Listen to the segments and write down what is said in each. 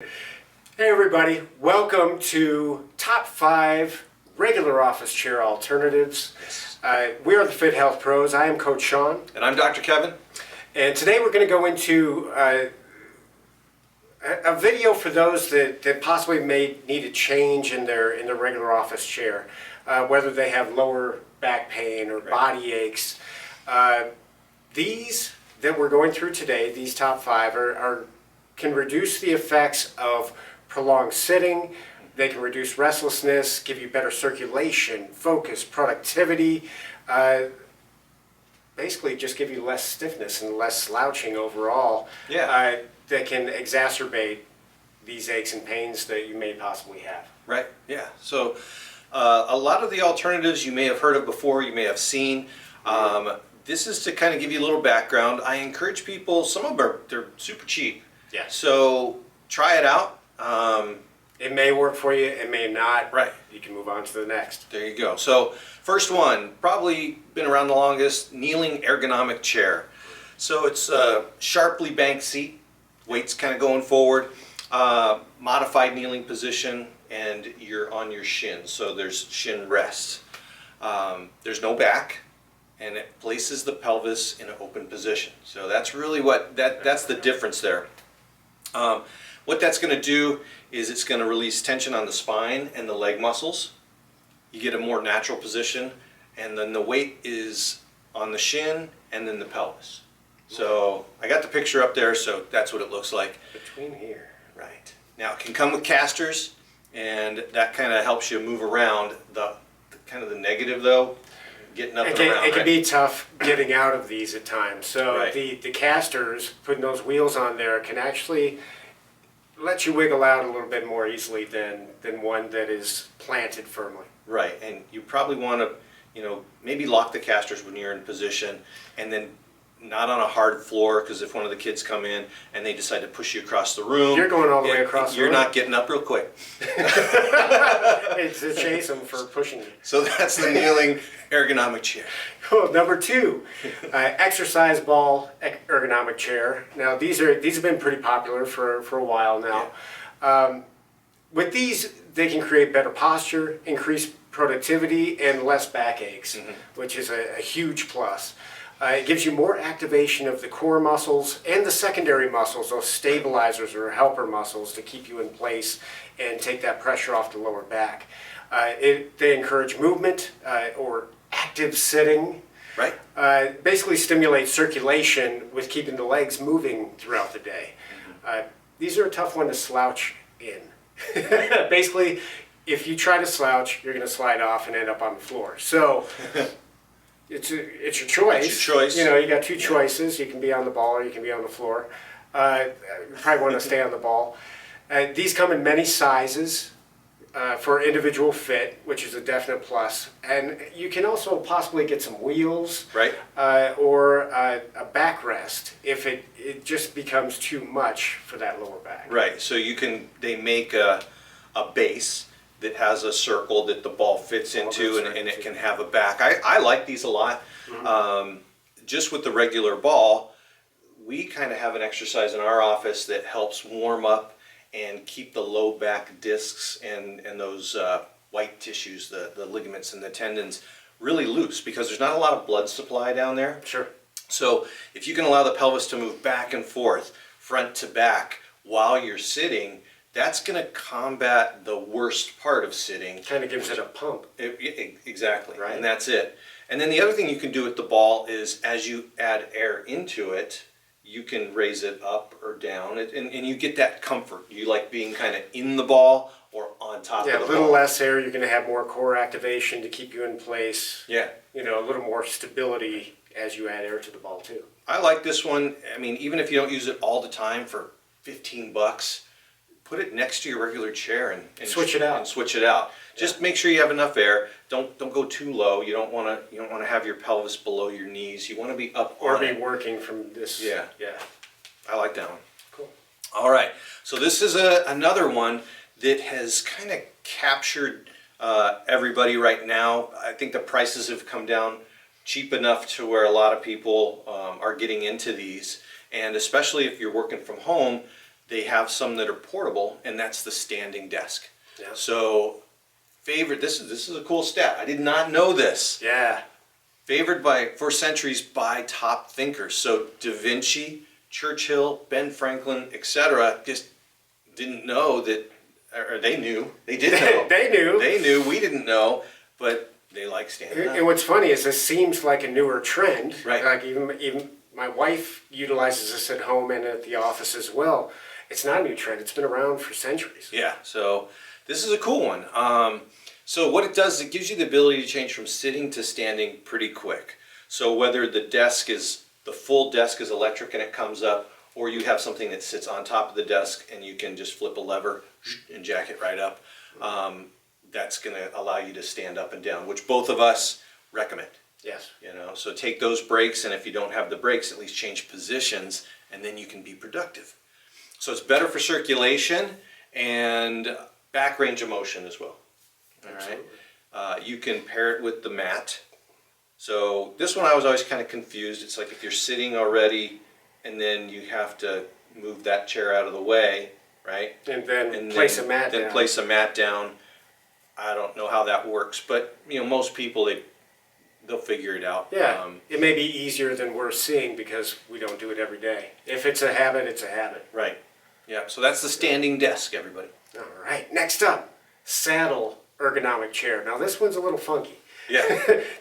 Hey everybody, welcome to Top 5 Regular Office Chair Alternatives. We are the FitHealth Pros. I am Coach Sean. And I'm Dr. Kevin. And today we're going to go into a video for those that possibly may need a change in their regular office chair, whether they have lower back pain or body aches. These that we're going through today, these top 5, can reduce the effects of prolonged sitting. They can reduce restlessness, give you better circulation, focus, productivity, basically just give you less stiffness and less slouching overall. Yeah. That can exacerbate these aches and pains that you may possibly have. Right, yeah. So a lot of the alternatives you may have heard of before, you may have seen. This is to kind of give you a little background. I encourage people, some of them they're super cheap. Yeah. So try it out. It may work for you, it may not. Right. You can move on to the next. There you go. So first one, probably been around the longest, kneeling ergonomic chair. So it's a sharply banked seat, weight's kind of going forward, modified kneeling position, and you're on your shin. So there's shin rest. There's no back, and it places the pelvis in an open position. So that's really that's the difference there. What that's going to do is it's going to release tension on the spine and the leg muscles. You get a more natural position, and then the weight is on the shin and then the pelvis. So I got the picture up there, so that's what it looks like. Between here. Right. Now it can come with casters, and that kind of helps you move around. The kind of the negative though, getting up and around. It can be tough getting out of these at times. So Right. the casters, putting those wheels on there, can actually let you wiggle out a little bit more easily than one that is planted firmly. Right, and you probably want to, maybe lock the casters when you're in position, and then not on a hard floor, because if one of the kids come in and they decide to push you across the room, You're going all the way across the room. You're not getting up real quick. It's to chase them for pushing you. So that's the kneeling ergonomic chair. Cool. Number 2, exercise ball ergonomic chair. Now these have been pretty popular for a while now. Yeah. With these, they can create better posture, increase productivity, and less backaches, which is a huge plus. It gives you more activation of the core muscles and the secondary muscles, those stabilizers or helper muscles to keep you in place and take that pressure off the lower back. They encourage movement or active sitting. Right. Basically stimulate circulation with keeping the legs moving throughout the day. These are a tough one to slouch in. Basically, if you try to slouch, you're going to slide off and end up on the floor. So it's your choice. It's your choice. You got two choices. You can be on the ball or you can be on the floor. You probably want to stay on the ball. These come in many sizes for individual fit, which is a definite plus. And you can also possibly get some wheels, Right. Or a backrest if it just becomes too much for that lower back. Right, so they make a base that has a circle that the ball fits into, and it can have a back. I like these a lot. Just with the regular ball, we kind of have an exercise in our office that helps warm up and keep the low back discs and those white tissues, the ligaments and the tendons, really loose, because there's not a lot of blood supply down there. Sure. So if you can allow the pelvis to move back and forth, front to back, while you're sitting, that's going to combat the worst part of sitting. Kind of gives it a pump. Exactly, Right. And that's it. And then the other thing you can do with the ball is, as you add air into it, you can raise it up or down, and you get that comfort. You like being kind of in the ball or on top of the ball. Yeah, a little less air, you're going to have more core activation to keep you in place. Yeah. A little more stability as you add air to the ball too. I like this one. I mean, even if you don't use it all the time, for $15, put it next to your regular chair and switch it out. Just make sure you have enough air. Don't go too low. You don't want to have your pelvis below your knees. You want to be up Or on be it. working from this. Yeah. I like that one. Cool. All right. So this is another one that has kind of captured everybody right now. I think the prices have come down cheap enough to where a lot of people are getting into these, and especially if you're working from home, they have some that are portable, and that's the standing desk. Yeah. So, this is a cool stat. I did not know this. Yeah. Favored for centuries by top thinkers. So Da Vinci, Churchill, Ben Franklin, etc. just didn't know that, or they knew. They did know. They knew. They knew. We didn't know, but they like standing up. And what's funny is this seems like a newer trend. Right. Like even my wife utilizes this at home and at the office as well. It's not a new trend. It's been around for centuries. Yeah. So this is a cool one. So what it does, it gives you the ability to change from sitting to standing pretty quick. So whether the full desk is electric and it comes up, or you have something that sits on top of the desk and you can just flip a lever and jack it right up, that's going to allow you to stand up and down, which both of us recommend. Yes. So take those breaks, and if you don't have the breaks, at least change positions, and then you can be productive. So it's better for circulation and back range of motion as well. All right. You can pair it with the mat. So this one I was always kind of confused. It's like if you're sitting already and then you have to move that chair out of the way, right? And then place a mat down. Then place a mat down. I don't know how that works, but most people they'll figure it out. Yeah, it may be easier than we're seeing because we don't do it every day. If it's a habit, it's a habit. Right. Yeah. So that's the standing desk, everybody. All right. Next up, saddle ergonomic chair. Now this one's a little funky. Yeah.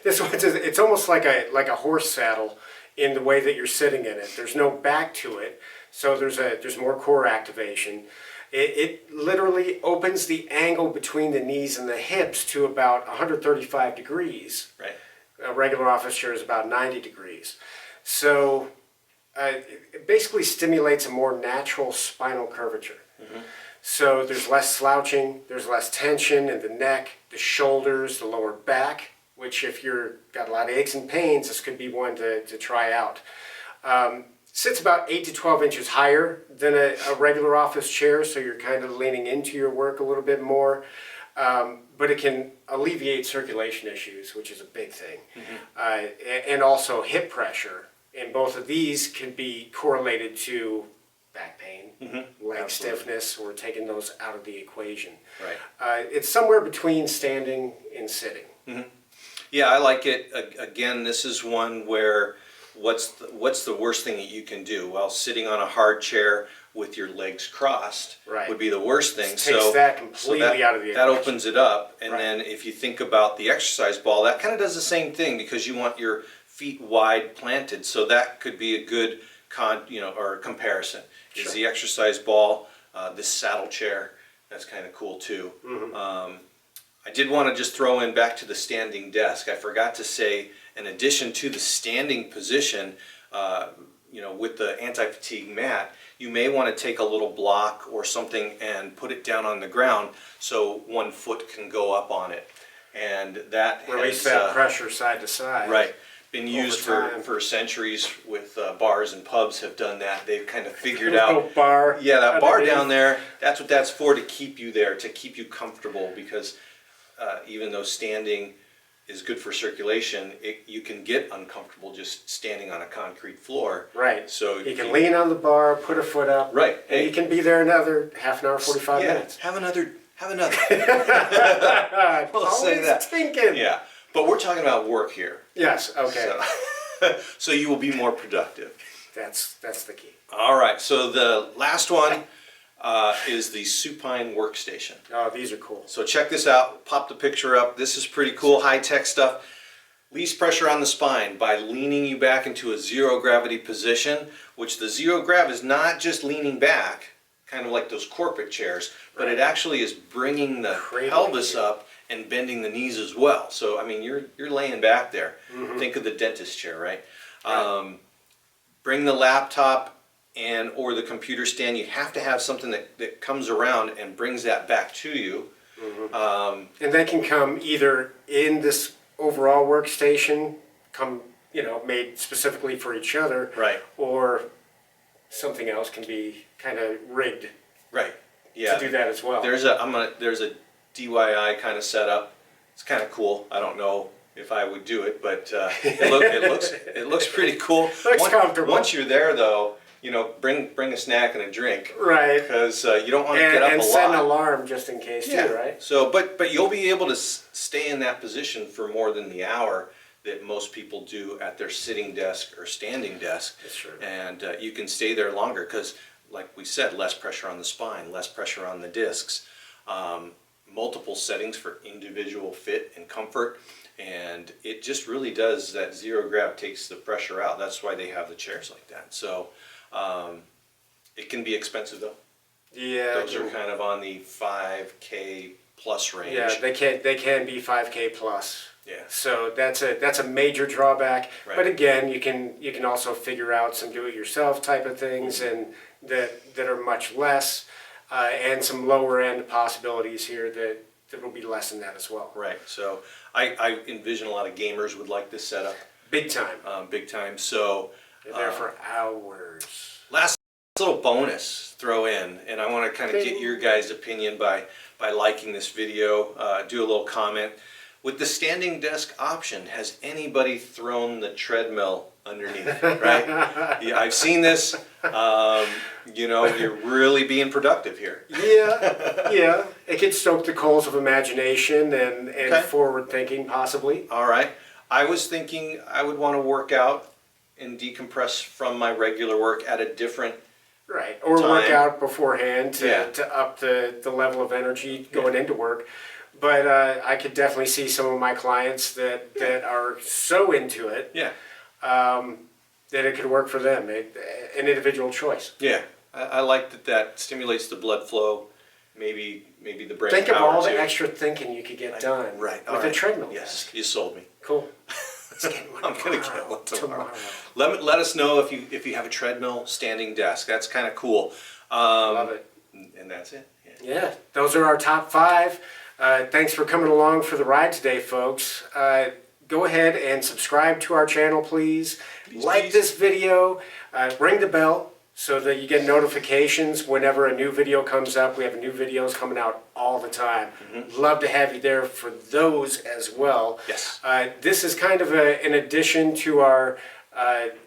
It's almost like a horse saddle in the way that you're sitting in it. There's no back to it, so there's more core activation. It literally opens the angle between the knees and the hips to about 135 degrees. Right. A regular office chair is about 90 degrees. So it basically stimulates a more natural spinal curvature. Mm-hmm. So there's less slouching, there's less tension in the neck, the shoulders, the lower back, which if you've got a lot of aches and pains, this could be one to try out. Sits about 8 to 12 inches higher than a regular office chair, so you're kind of leaning into your work a little bit more. But it can alleviate circulation issues, which is a big thing. Mm-hmm. And also hip pressure. And both of these can be correlated to back pain, mm-hmm. leg Absolutely. Stiffness, or taking those out of the equation. Right. It's somewhere between standing and sitting. Mm-hmm. Yeah, I like it. Again, this is one where what's the worst thing that you can do? Well, sitting on a hard chair with your legs crossed right. would be the worst thing. It takes that completely out of the equation. That opens it up. And right. then if you think about the exercise ball, that kind of does the same thing because you want your feet wide planted. So that could be a good or comparison. Sure. Is the exercise ball, this saddle chair, that's kind of cool too. Mm-hmm. I did want to just throw in back to the standing desk. I forgot to say, in addition to the standing position, with the anti-fatigue mat, you may want to take a little block or something and put it down on the ground so one foot can go up on it. And that release that pressure side to side. Right. Been used for centuries with bars and pubs have done that. They've kind of figured out. Bar. Yeah, that bar down there, that's what that's for, to keep you there, to keep you comfortable, because even though standing is good for circulation, you can get uncomfortable just standing on a concrete floor. Right. So you can lean on the bar, put a foot up. Right. And you can be there another half an hour, 45 minutes. Have another. We'll Always say that. Thinking. Yeah. But we're talking about work here. Yes, okay. So you will be more productive. That's the key. All right. So the last one is the Supine Workstation. Oh, these are cool. So check this out. Pop the picture up. This is pretty cool, high-tech stuff. Least pressure on the spine by leaning you back into a zero gravity position, which the zero grav is not just leaning back, kind of like those corporate chairs, but it actually is bringing the pelvis up and bending the knees as well. So, I mean, you're laying back there. Mm-hmm. Think of the dentist chair, right? Bring the laptop or the computer stand. You have to have something that comes around and brings that back to you. Mm-hmm. And they can come either in this overall workstation, made specifically for each other, right? Or something else can be kind of rigged, right? Yeah, to do that as well. There's a DIY kind of setup. It's kind of cool. I don't know if I would do it, but it looks pretty cool. Looks comfortable. Once you're there, though, bring a snack and a drink. Right. Because you don't want to get up And a set lot. an alarm just in case too, right? So, but you'll be able to stay in that position for more than the hour that most people do at their sitting desk or standing desk. That's true. And you can stay there longer because, like we said, less pressure on the spine, less pressure on the discs, multiple settings for individual fit and comfort. And it just really does that zero grab, takes the pressure out. That's why they have the chairs like that. So it can be expensive though. Yeah. Those are kind of on the 5K plus range. Yeah, they can be 5K plus. Yeah. So that's a major drawback. Right. But again, you can also figure out some do-it-yourself type of things and that are much less, and some lower end possibilities here that will be less than that as well. Right. So I envision a lot of gamers would like this setup. Big time. Big time. So They're there for hours. last little bonus throw in, and I want to kind of get your guys' opinion by liking this video. Do a little comment. With the standing desk option, has anybody thrown the treadmill underneath? Right? Yeah, I've seen this. You're really being productive here. Yeah. It could stoke the coals of imagination and Okay. forward thinking possibly. All right. I was thinking I would want to work out and decompress from my regular work at a different. Right. Or Time. work out beforehand Yeah. to up the level of energy going into work. But I could definitely see some of my clients that are so into it Yeah. that it could work for them. An individual choice. Yeah. I like that stimulates the blood flow. Maybe the brain Think of power all the too. extra thinking you could get done Right. with a treadmill. Yes. You sold me. Cool. Let's get one I'm gonna tomorrow. get one tomorrow. Let us know if you have a treadmill standing desk. That's kind of cool. Love it. And that's it. Yeah. Yeah, those are our top 5. Thanks for coming along for the ride today, folks. Go ahead and subscribe to our channel, please. Like please. this video. Ring the bell so that you get notifications whenever a new video comes up. We have new videos coming out all the time. Love to have you there for those as well. Yes. This is kind of an addition to our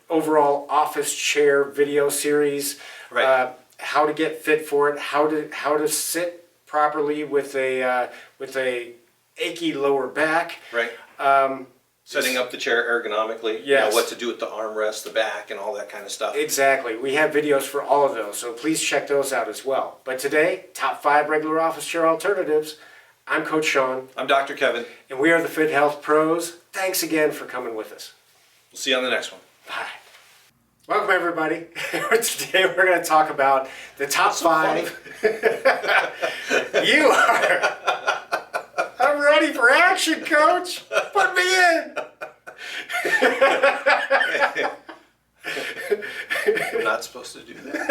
overall office chair video series. Right. How to get fit for it, how to sit properly with a achy lower back. Right. Setting up the chair ergonomically. Yes. What to do with the armrest, the back, and all that kind of stuff. Exactly. We have videos for all of those, so please check those out as well. But today, top 5 regular office chair alternatives. I'm Coach Sean, I'm Dr. Kevin. and we are the FitHealth Pros. Thanks again for coming with us. We'll see you on the next one. Bye. Welcome, everybody. Today we're going to talk about the top 5. You are. I'm ready for action, Coach. Put me in. I'm not supposed to do that.